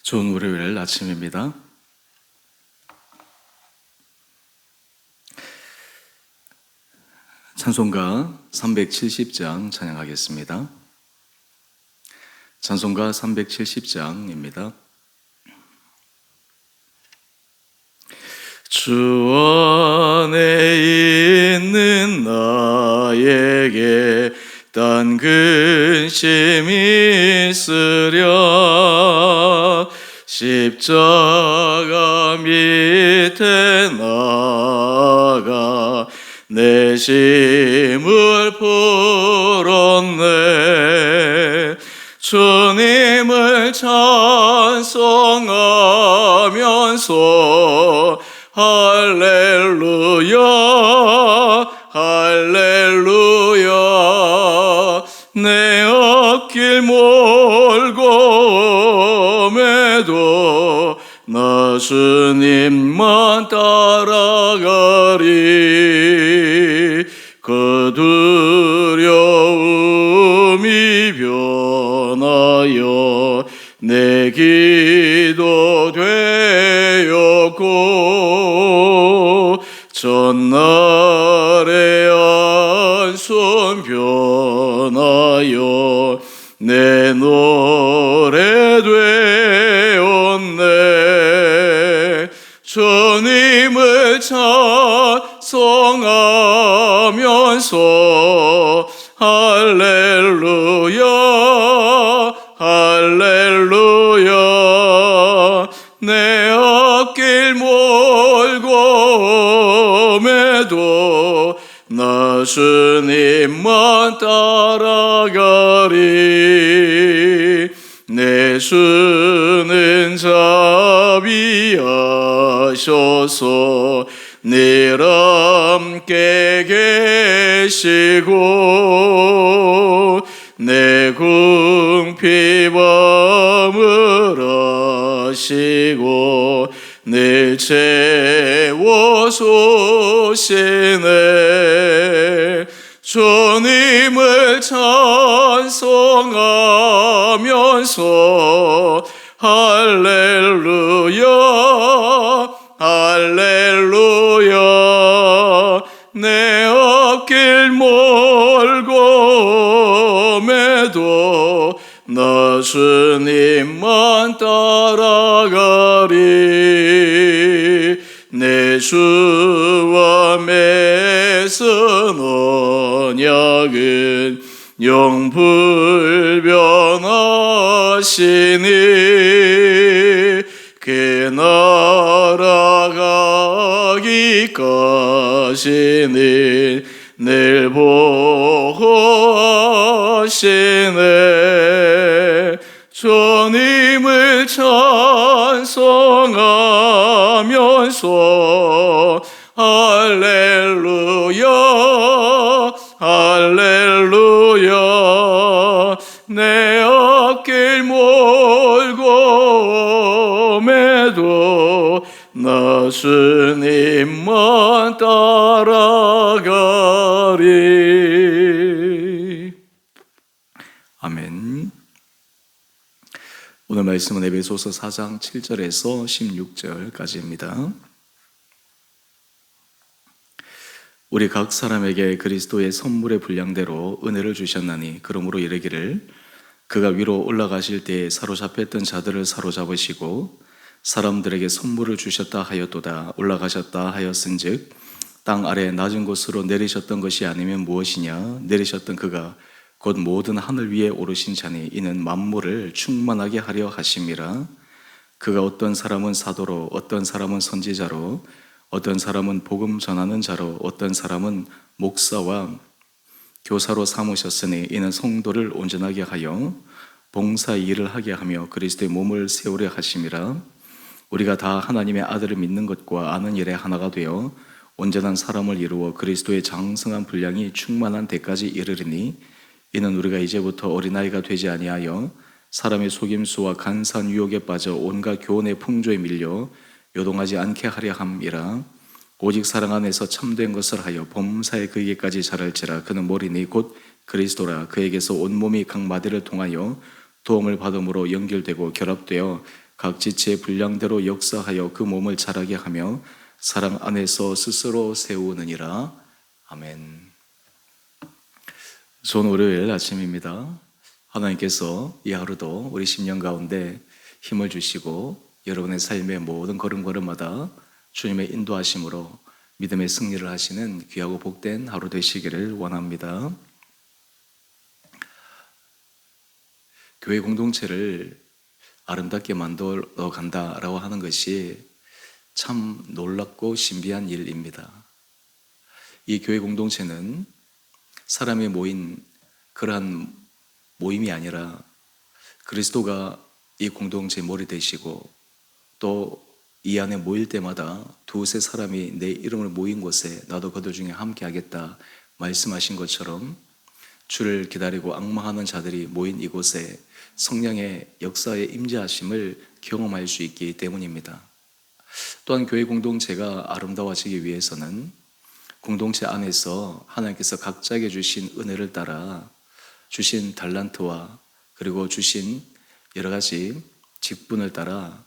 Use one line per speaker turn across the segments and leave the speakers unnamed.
좋은 월요일 아침입니다. 찬송가 370장 찬양하겠습니다. 찬송가 370장입니다. 주 안에 있는 나에게 딴 근심 있으랴. 십자가 밑에 나가 내 심을 풀었네. 주님을 찬송하면서 할렐루야 할렐루야. 내 앞길 멀고 매도 나 주님만 따라가리. 그 두려움이 변하여 내 기도 되었고 전날의 안순 변하여 내 노래 되었네. 주님을 찬송하면서 할렐루야 할렐루야. 내 앞길 멀고 매도 나 주님만 따라가리. 내 주는 자비하셔서 늘 함께 계시고 내 궁핍 아물하시고 늘 채워주시네. 주님을 찬송하면서 할렐루야 할렐루야. 내 앞길 멀고 매도 나 주님만 따라가리. 내 주와 맺은 언약은 영불변하시니 그 나라 가기까지는 늘 보호하시네. 주님을 찬송하면서 할렐루야 할렐루야. 내 앞길 멀고 매도 나 주님만 따라가리. 아멘. 오늘 말씀은 에베소서 4장 7절에서 16절까지입니다. 우리 각 사람에게 그리스도의 선물의 분량대로 은혜를 주셨나니 그러므로 이르기를 그가 위로 올라가실 때에 사로잡혔던 자들을 사로잡으시고 사람들에게 선물을 주셨다 하였도다. 올라가셨다 하였은즉 땅 아래 낮은 곳으로 내리셨던 것이 아니면 무엇이냐. 내리셨던 그가 곧 모든 하늘 위에 오르신 자니 이는 만물을 충만하게 하려 하심이라. 그가 어떤 사람은 사도로 어떤 사람은 선지자로 어떤 사람은 복음 전하는 자로 어떤 사람은 목사와 교사로 삼으셨으니 이는 성도를 온전하게 하여 봉사 일을 하게 하며 그리스도의 몸을 세우려 하심이라. 우리가 다 하나님의 아들을 믿는 것과 아는 일에 하나가 되어 온전한 사람을 이루어 그리스도의 장성한 분량이 충만한 데까지 이르리니 이는 우리가 이제부터 어린아이가 되지 아니하여 사람의 속임수와 간사한 유혹에 빠져 온갖 교훈의 풍조에 밀려 요동하지 않게 하려 함이라. 오직 사랑 안에서 참된 것을 하여 범사에 그에게까지 자랄지라. 그는 머리니 곧 그리스도라. 그에게서 온몸이 각 마디를 통하여 도움을 받음으로 연결되고 결합되어 각 지체의 분량대로 역사하여 그 몸을 자라게 하며 사랑 안에서 스스로 세우느니라. 아멘. 좋은 월요일 아침입니다. 하나님께서 이 하루도 우리 심령 가운데 힘을 주시고 여러분의 삶의 모든 걸음걸음마다 주님의 인도하심으로 믿음의 승리를 하시는 귀하고 복된 하루 되시기를 원합니다. 교회 공동체를 아름답게 만들어 간다라고 하는 것이 참 놀랍고 신비한 일입니다. 이 교회 공동체는 사람이 모인 그러한 모임이 아니라 그리스도가 이 공동체의 머리 되시고 또 이 안에 모일 때마다 두세 사람이 내 이름을 모인 곳에 나도 그들 중에 함께 하겠다 말씀하신 것처럼 주를 기다리고 앙망하는 자들이 모인 이곳에 성령의 역사의 임재하심을 경험할 수 있기 때문입니다. 또한 교회 공동체가 아름다워지기 위해서는 공동체 안에서 하나님께서 각자에게 주신 은혜를 따라 주신 달란트와 그리고 주신 여러 가지 직분을 따라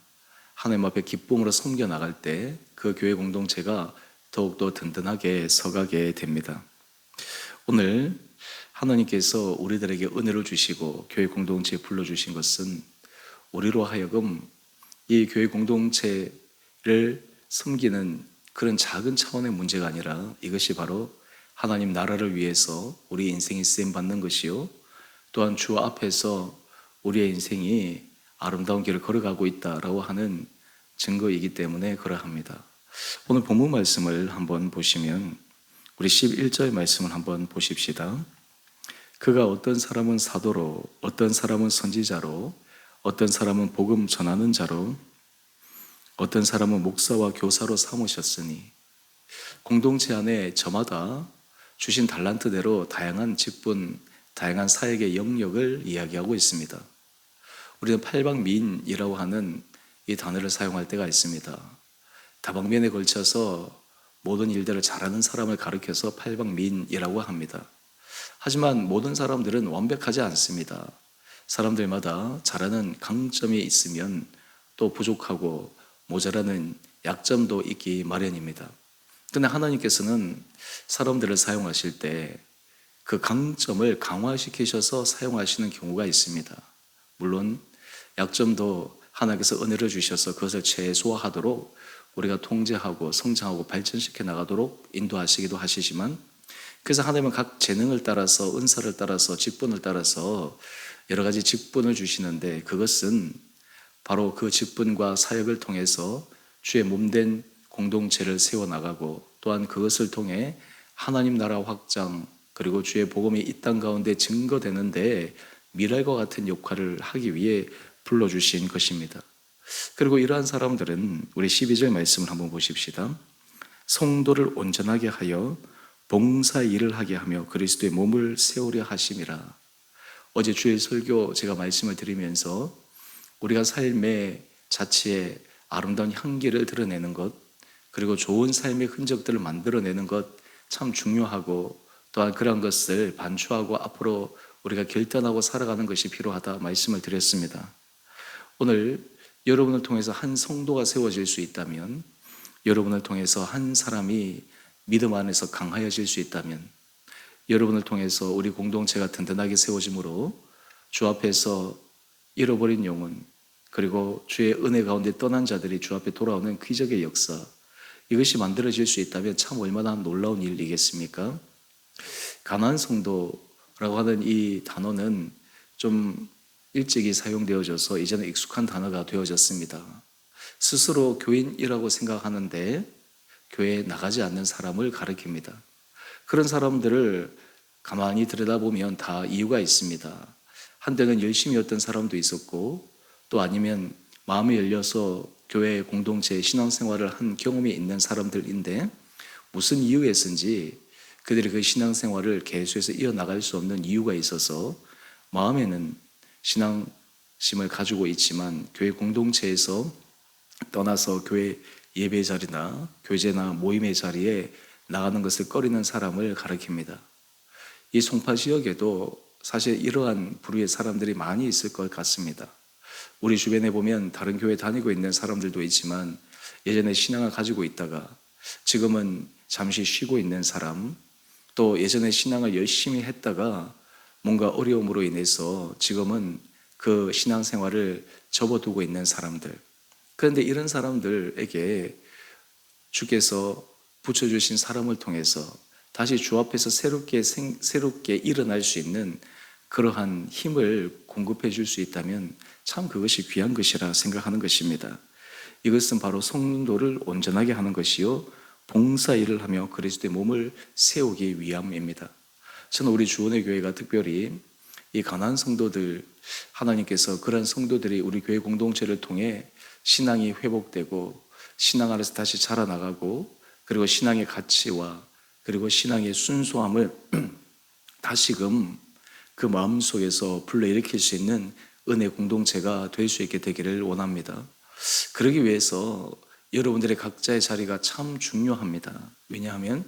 하나님 앞에 기쁨으로 섬겨 나갈 때 그 교회 공동체가 더욱더 든든하게 서가게 됩니다. 오늘 하나님께서 우리들에게 은혜를 주시고 교회 공동체에 불러주신 것은 우리로 하여금 이 교회 공동체를 섬기는 그런 작은 차원의 문제가 아니라 이것이 바로 하나님 나라를 위해서 우리 인생이 쓰임받는 것이요 또한 주 앞에서 우리의 인생이 아름다운 길을 걸어가고 있다라고 하는 증거이기 때문에 그러합니다. 오늘 본문 말씀을 한번 보시면 우리 11절 말씀을 한번 보십시다. 그가 어떤 사람은 사도로 어떤 사람은 선지자로 어떤 사람은 복음 전하는 자로 어떤 사람은 목사와 교사로 삼으셨으니 공동체 안에 저마다 주신 달란트대로 다양한 직분, 다양한 사역의 영역을 이야기하고 있습니다. 우리는 팔방미인이라고 하는 이 단어를 사용할 때가 있습니다. 다방면에 걸쳐서 모든 일들을 잘하는 사람을 가리켜서 팔방미인이라고 합니다. 하지만 모든 사람들은 완벽하지 않습니다. 사람들마다 잘하는 강점이 있으면 또 부족하고 모자라는 약점도 있기 마련입니다. 그런데 하나님께서는 사람들을 사용하실 때 그 강점을 강화시키셔서 사용하시는 경우가 있습니다. 물론 약점도 하나님께서 은혜를 주셔서 그것을 최소화하도록 우리가 통제하고 성장하고 발전시켜 나가도록 인도하시기도 하시지만 그래서 하나님은 각 재능을 따라서 은사를 따라서 직분을 따라서 여러 가지 직분을 주시는데 그것은 바로 그 직분과 사역을 통해서 주의 몸된 공동체를 세워나가고 또한 그것을 통해 하나님 나라 확장 그리고 주의 복음이 이 땅 가운데 증거되는데 미랄과 같은 역할을 하기 위해 불러주신 것입니다. 그리고 이러한 사람들은 우리 12절 말씀을 한번 보십시다. 성도를 온전하게 하여 봉사 일을 하게 하며 그리스도의 몸을 세우려 하심이라. 어제 주일 설교 제가 말씀을 드리면서 우리가 삶의 자체에 아름다운 향기를 드러내는 것 그리고 좋은 삶의 흔적들을 만들어내는 것 참 중요하고 또한 그런 것을 반추하고 앞으로 우리가 결단하고 살아가는 것이 필요하다 말씀을 드렸습니다. 오늘 여러분을 통해서 한 성도가 세워질 수 있다면 여러분을 통해서 한 사람이 믿음 안에서 강하여질 수 있다면 여러분을 통해서 우리 공동체가 든든하게 세워짐으로 주 앞에서 잃어버린 영혼 그리고 주의 은혜 가운데 떠난 자들이 주 앞에 돌아오는 기적의 역사 이것이 만들어질 수 있다면 참 얼마나 놀라운 일이겠습니까? 가난한 성도라고 하는 이 단어는 좀 일찍이 사용되어져서 이제는 익숙한 단어가 되어졌습니다. 스스로 교인이라고 생각하는데 교회에 나가지 않는 사람을 가리킵니다. 그런 사람들을 가만히 들여다보면 다 이유가 있습니다. 한때는 열심히 했던 사람도 있었고 또 아니면 마음이 열려서 교회 공동체 신앙생활을 한 경험이 있는 사람들인데 무슨 이유에서인지 그들이 그 신앙생활을 계속해서 이어나갈 수 없는 이유가 있어서 마음에는 신앙심을 가지고 있지만 교회 공동체에서 떠나서 교회 예배 자리나 교제나 모임의 자리에 나가는 것을 꺼리는 사람을 가리킵니다. 이 송파 지역에도 사실 이러한 부류의 사람들이 많이 있을 것 같습니다. 우리 주변에 보면 다른 교회 다니고 있는 사람들도 있지만 예전에 신앙을 가지고 있다가 지금은 잠시 쉬고 있는 사람, 또 예전에 신앙을 열심히 했다가 뭔가 어려움으로 인해서 지금은 그 신앙생활을 접어두고 있는 사람들. 그런데 이런 사람들에게 주께서 붙여주신 사람을 통해서 다시 주 앞에서 새롭게 일어날 수 있는 그러한 힘을 공급해 줄 수 있다면 참 그것이 귀한 것이라 생각하는 것입니다. 이것은 바로 성도를 온전하게 하는 것이요 봉사일을 하며 그리스도의 몸을 세우기 위함입니다. 저는 우리 주원의 교회가 특별히 이 가난한 성도들, 하나님께서 그런 성도들이 우리 교회 공동체를 통해 신앙이 회복되고 신앙 안에서 다시 자라나가고 그리고 신앙의 가치와 그리고 신앙의 순수함을 다시금 그 마음속에서 불러일으킬 수 있는 은혜 공동체가 될 수 있게 되기를 원합니다. 그러기 위해서 여러분들의 각자의 자리가 참 중요합니다. 왜냐하면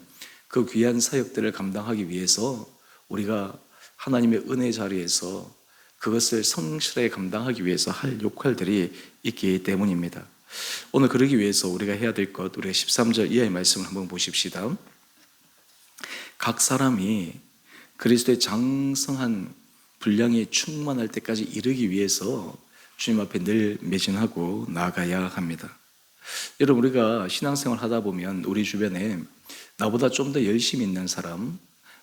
그 귀한 사역들을 감당하기 위해서 우리가 하나님의 은혜 자리에서 그것을 성실하게 감당하기 위해서 할 역할들이 있기 때문입니다. 오늘 그러기 위해서 우리가 해야 될 것, 우리가 13절 이하의 말씀을 한번 보십시다. 각 사람이 그리스도의 장성한 분량이 충만할 때까지 이르기 위해서 주님 앞에 늘 매진하고 나아가야 합니다. 여러분, 우리가 신앙생활 하다 보면 우리 주변에 나보다 좀 더 열심히 있는 사람,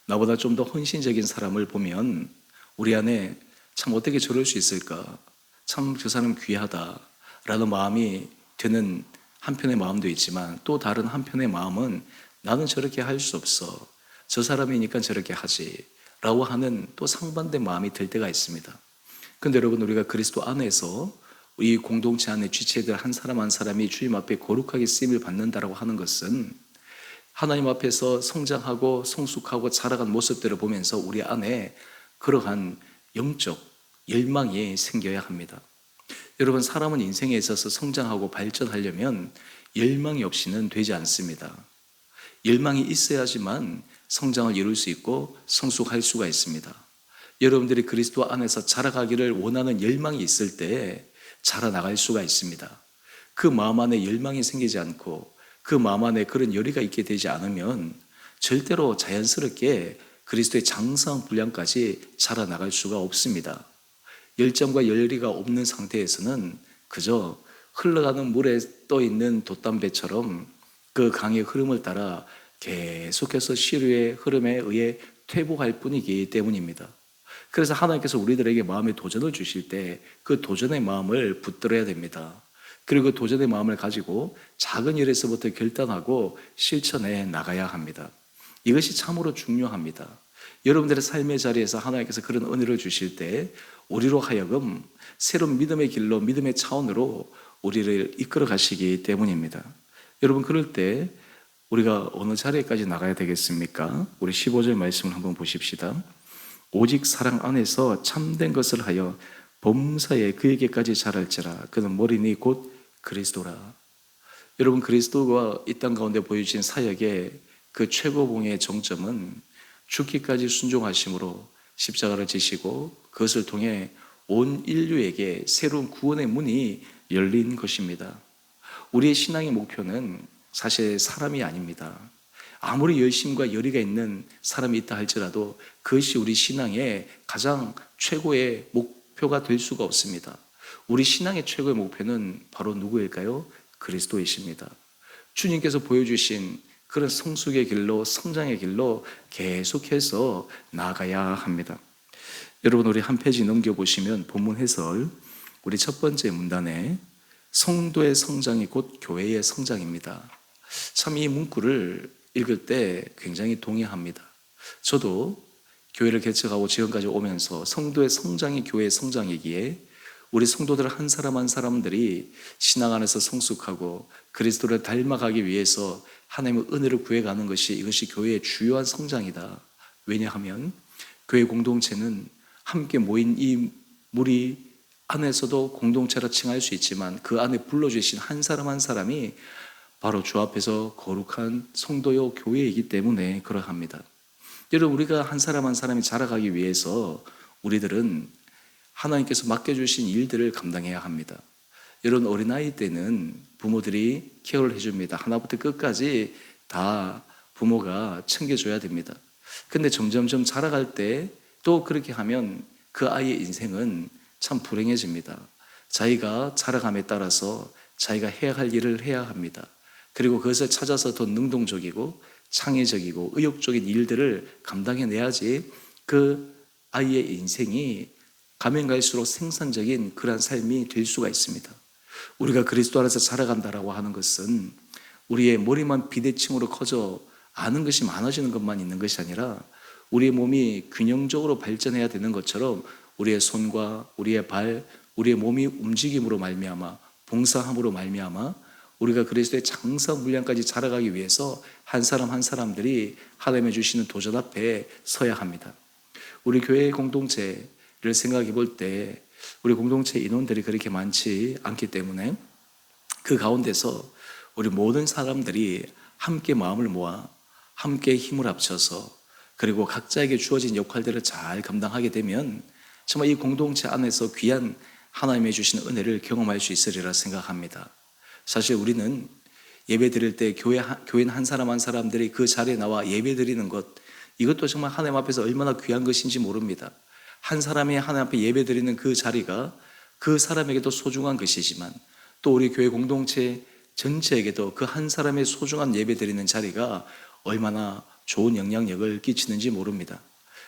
나보다 좀 더 헌신적인 사람을 보면 우리 안에 참 어떻게 저럴 수 있을까? 참 그 사람 귀하다 라는 마음이 드는 한편의 마음도 있지만 또 다른 한편의 마음은 나는 저렇게 할 수 없어. 저 사람이니까 저렇게 하지 라고 하는 또 상반된 마음이 들 때가 있습니다. 그런데 여러분, 우리가 그리스도 안에서 이 공동체 안에 지체들 한 사람 한 사람이 주님 앞에 거룩하게 쓰임을 받는다라고 하는 것은 하나님 앞에서 성장하고 성숙하고 자라간 모습들을 보면서 우리 안에 그러한 영적 열망이 생겨야 합니다. 여러분, 사람은 인생에 있어서 성장하고 발전하려면 열망이 없이는 되지 않습니다. 열망이 있어야지만 성장을 이룰 수 있고 성숙할 수가 있습니다. 여러분들이 그리스도 안에서 자라가기를 원하는 열망이 있을 때 자라나갈 수가 있습니다. 그 마음 안에 열망이 생기지 않고 그 마음 안에 그런 열의가 있게 되지 않으면 절대로 자연스럽게 그리스도의 장성 분량까지 자라나갈 수가 없습니다. 열정과 열의가 없는 상태에서는 그저 흘러가는 물에 떠있는 돛담배처럼 그 강의 흐름을 따라 계속해서 시류의 흐름에 의해 퇴보할 뿐이기 때문입니다. 그래서 하나님께서 우리들에게 마음의 도전을 주실 때 그 도전의 마음을 붙들어야 됩니다. 그리고 그 도전의 마음을 가지고 작은 일에서부터 결단하고 실천해 나가야 합니다. 이것이 참으로 중요합니다. 여러분들의 삶의 자리에서 하나님께서 그런 은혜를 주실 때 우리로 하여금 새로운 믿음의 길로 믿음의 차원으로 우리를 이끌어 가시기 때문입니다. 여러분, 그럴 때 우리가 어느 자리에까지 나가야 되겠습니까? 우리 15절 말씀을 한번 보십시다. 오직 사랑 안에서 참된 것을 하여 범사에 그에게까지 자랄지라. 그는 머리니 곧 그리스도라. 여러분, 그리스도가 이 땅 가운데 보여주신 사역의 그 최고봉의 정점은 죽기까지 순종하심으로 십자가를 지시고 그것을 통해 온 인류에게 새로운 구원의 문이 열린 것입니다. 우리의 신앙의 목표는 사실 사람이 아닙니다. 아무리 열심과 열의가 있는 사람이 있다 할지라도 그것이 우리 신앙의 가장 최고의 목표가 될 수가 없습니다. 우리 신앙의 최고의 목표는 바로 누구일까요? 그리스도이십니다. 주님께서 보여주신 그런 성숙의 길로, 성장의 길로 계속해서 나아가야 합니다. 여러분, 우리 한 페이지 넘겨보시면 본문 해설, 우리 첫 번째 문단에 성도의 성장이 곧 교회의 성장입니다. 참 이 문구를 읽을 때 굉장히 동의합니다. 저도 교회를 개척하고 지금까지 오면서 성도의 성장이 교회의 성장이기에 우리 성도들 한 사람 한 사람들이 신앙 안에서 성숙하고 그리스도를 닮아가기 위해서 하나님의 은혜를 구해가는 것이 이것이 교회의 주요한 성장이다. 왜냐하면 교회 공동체는 함께 모인 이 무리 안에서도 공동체라 칭할 수 있지만 그 안에 불러주신 한 사람 한 사람이 바로 주 앞에서 거룩한 성도요 교회이기 때문에 그러합니다. 여러분, 우리가 한 사람 한 사람이 자라가기 위해서 우리들은 하나님께서 맡겨주신 일들을 감당해야 합니다. 이런 어린아이 때는 부모들이 케어를 해줍니다. 하나부터 끝까지 다 부모가 챙겨줘야 됩니다. 근데 점점점 자라갈 때 또 그렇게 하면 그 아이의 인생은 참 불행해집니다. 자기가 자라감에 따라서 자기가 해야 할 일을 해야 합니다. 그리고 그것을 찾아서 더 능동적이고 창의적이고 의욕적인 일들을 감당해내야지 그 아이의 인생이 가면 갈수록 생산적인 그러한 삶이 될 수가 있습니다. 우리가 그리스도 안에서 자라간다라고 하는 것은 우리의 머리만 비대칭으로 커져 아는 것이 많아지는 것만 있는 것이 아니라 우리의 몸이 균형적으로 발전해야 되는 것처럼 우리의 손과 우리의 발, 우리의 몸이 움직임으로 말미암아 봉사함으로 말미암아 우리가 그리스도의 장사 분량까지 자라가기 위해서 한 사람 한 사람들이 하나님이 주시는 도전 앞에 서야 합니다. 우리 교회 공동체를 생각해 볼 때 우리 공동체 인원들이 그렇게 많지 않기 때문에 그 가운데서 우리 모든 사람들이 함께 마음을 모아 함께 힘을 합쳐서 그리고 각자에게 주어진 역할들을 잘 감당하게 되면 정말 이 공동체 안에서 귀한 하나님의 주시는 은혜를 경험할 수 있으리라 생각합니다. 사실 우리는 예배 드릴 때 교인 한 사람 한 사람들이 그 자리에 나와 예배 드리는 것, 이것도 정말 하나님 앞에서 얼마나 귀한 것인지 모릅니다. 한 사람이 하나님 앞에 예배 드리는 그 자리가 그 사람에게도 소중한 것이지만 또 우리 교회 공동체 전체에게도 그 한 사람의 소중한 예배 드리는 자리가 얼마나 좋은 영향력을 끼치는지 모릅니다.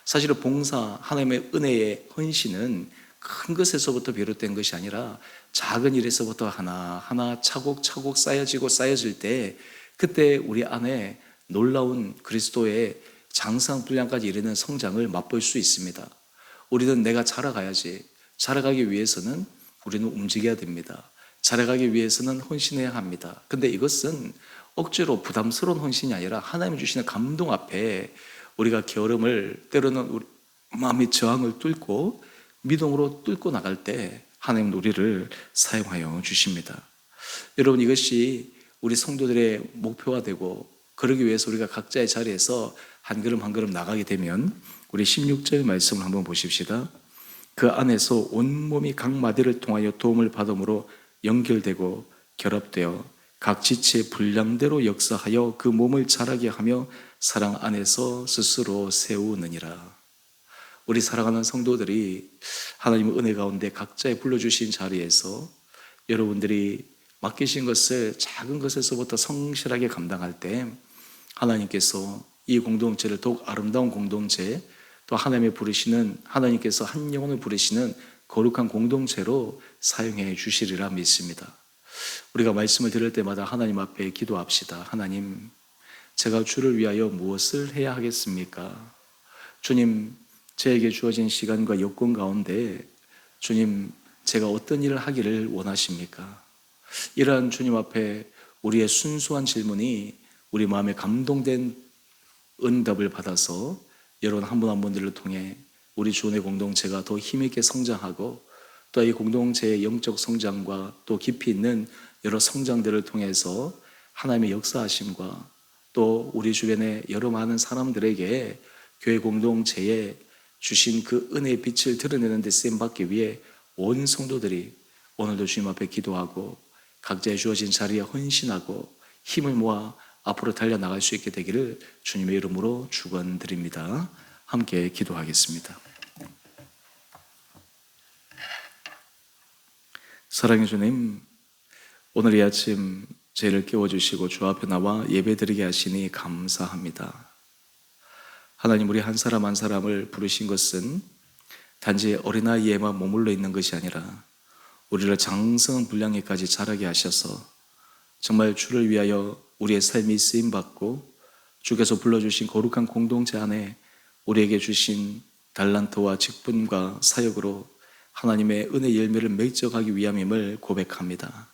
사실은 봉사, 하나님의 은혜의 헌신은 큰 것에서부터 비롯된 것이 아니라 작은 일에서부터 하나하나 차곡차곡 쌓여질 때 그때 우리 안에 놀라운 그리스도의 장성 분량까지 이르는 성장을 맛볼 수 있습니다. 우리는 내가 자라가야지. 자라가기 위해서는 우리는 움직여야 됩니다. 자라가기 위해서는 헌신해야 합니다. 근데 이것은 억지로 부담스러운 헌신이 아니라 하나님이 주시는 감동 앞에 우리가 게으름을 때로는 우리 마음의 저항을 뚫고 믿음으로 뚫고 나갈 때 하나님은 우리를 사용하여 주십니다. 여러분, 이것이 우리 성도들의 목표가 되고 그러기 위해서 우리가 각자의 자리에서 한 걸음 한 걸음 나가게 되면 우리 16절 말씀을 한번 보십시다. 그 안에서 온몸이 각 마디를 통하여 도움을 받음으로 연결되고 결합되어 각 지체의 분량대로 역사하여 그 몸을 자라게 하며 사랑 안에서 스스로 세우느니라. 우리 사랑하는 성도들이 하나님의 은혜 가운데 각자의 불러주신 자리에서 여러분들이 맡기신 것을 작은 것에서부터 성실하게 감당할 때 하나님께서 이 공동체를 더욱 아름다운 공동체, 또 하나님께서 한 영혼을 부르시는 거룩한 공동체로 사용해 주시리라 믿습니다. 우리가 말씀을 들을 때마다 하나님 앞에 기도합시다. 하나님, 제가 주를 위하여 무엇을 해야 하겠습니까? 주님, 저에게 주어진 시간과 여건 가운데 주님, 제가 어떤 일을 하기를 원하십니까? 이러한 주님 앞에 우리의 순수한 질문이 우리 마음에 감동된 응답을 받아서 여러분 한 분 한 분들을 통해 우리 주원의 공동체가 더 힘있게 성장하고 또 이 공동체의 영적 성장과 또 깊이 있는 여러 성장들을 통해서 하나님의 역사하심과 또 우리 주변의 여러 많은 사람들에게 교회 공동체에 주신 그 은혜의 빛을 드러내는 데 쓰임받기 위해 온 성도들이 오늘도 주님 앞에 기도하고 각자의 주어진 자리에 헌신하고 힘을 모아 앞으로 달려나갈 수 있게 되기를 주님의 이름으로 축원드립니다. 함께 기도하겠습니다. 사랑의 주님, 오늘 이 아침 저희를 깨워주시고 주 앞에 나와 예배드리게 하시니 감사합니다. 하나님, 우리 한 사람 한 사람을 부르신 것은 단지 어린아이에만 머물러 있는 것이 아니라 우리를 장성한 분량에까지 자라게 하셔서 정말 주를 위하여 우리의 삶이 쓰임받고 주께서 불러주신 거룩한 공동체 안에 우리에게 주신 달란트와 직분과 사역으로 하나님의 은혜 열매를 맺어가기 위함임을 고백합니다.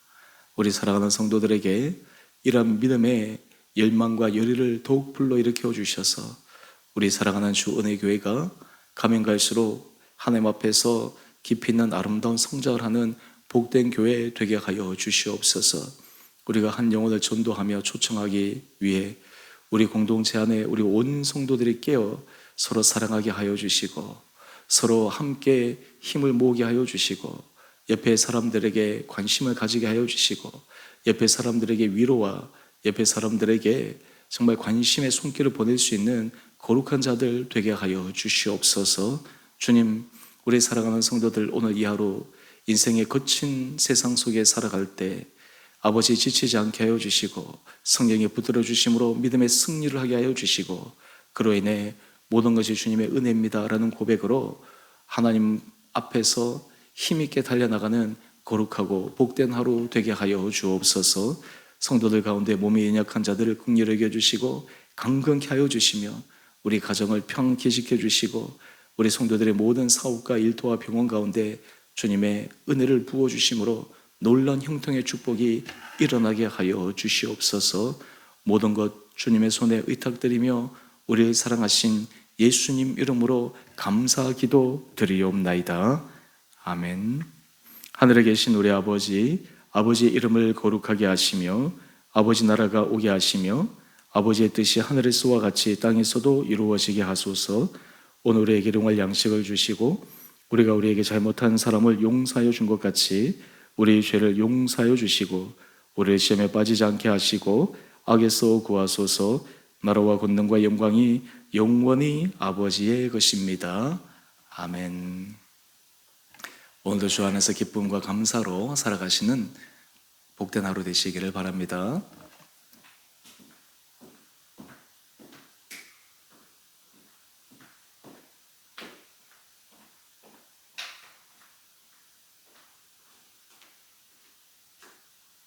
우리 사랑하는 성도들에게 이러한 믿음의 열망과 열의를 더욱 불러일으켜 주셔서 우리 사랑하는 주 은혜교회가 가면 갈수록 하나님 앞에서 깊이 있는 아름다운 성장을 하는 복된 교회 되게 하여 주시옵소서. 우리가 한 영혼을 전도하며 초청하기 위해 우리 공동체 안에 우리 온 성도들이 깨어 서로 사랑하게 하여 주시고 서로 함께 힘을 모으게 하여 주시고 옆에 사람들에게 관심을 가지게 하여 주시고 옆에 사람들에게 위로와 옆에 사람들에게 정말 관심의 손길을 보낼 수 있는 거룩한 자들 되게 하여 주시옵소서. 주님, 우리 사랑하는 성도들 오늘 이 하루 인생의 거친 세상 속에 살아갈 때 아버지 지치지 않게 하여 주시고 성령의 붙들어 주심으로 믿음의 승리를 하게 하여 주시고 그로 인해 모든 것이 주님의 은혜입니다 라는 고백으로 하나님 앞에서 힘있게 달려나가는 거룩하고 복된 하루 되게 하여 주옵소서. 성도들 가운데 몸이 연약한 자들을 긍휼히 여겨주시고 강건케 하여 주시며 우리 가정을 평안케 지켜주시고 우리 성도들의 모든 사업과 일터와 병원 가운데 주님의 은혜를 부어주심으로 놀라운 형통의 축복이 일어나게 하여 주시옵소서. 모든 것 주님의 손에 의탁드리며 우리를 사랑하신 예수님 이름으로 감사 기도 드리옵나이다. 아멘. 하늘에 계신 우리 아버지, 아버지의 이름을 거룩하게 하시며 아버지 나라가 오게 하시며 아버지의 뜻이 하늘에서와 같이 땅에서도 이루어지게 하소서. 오늘 우리에게 일용할 양식을 주시고 우리가 우리에게 잘못한 사람을 용서하여 준 것 같이 우리의 죄를 용서하여 주시고 우리를 시험에 빠지지 않게 하시고 악에서 구하소서. 나라와 권능과 영광이 영원히 아버지의 것입니다. 아멘. 오늘도 주 안에서 기쁨과 감사로 살아가시는 복된 하루 되시기를 바랍니다.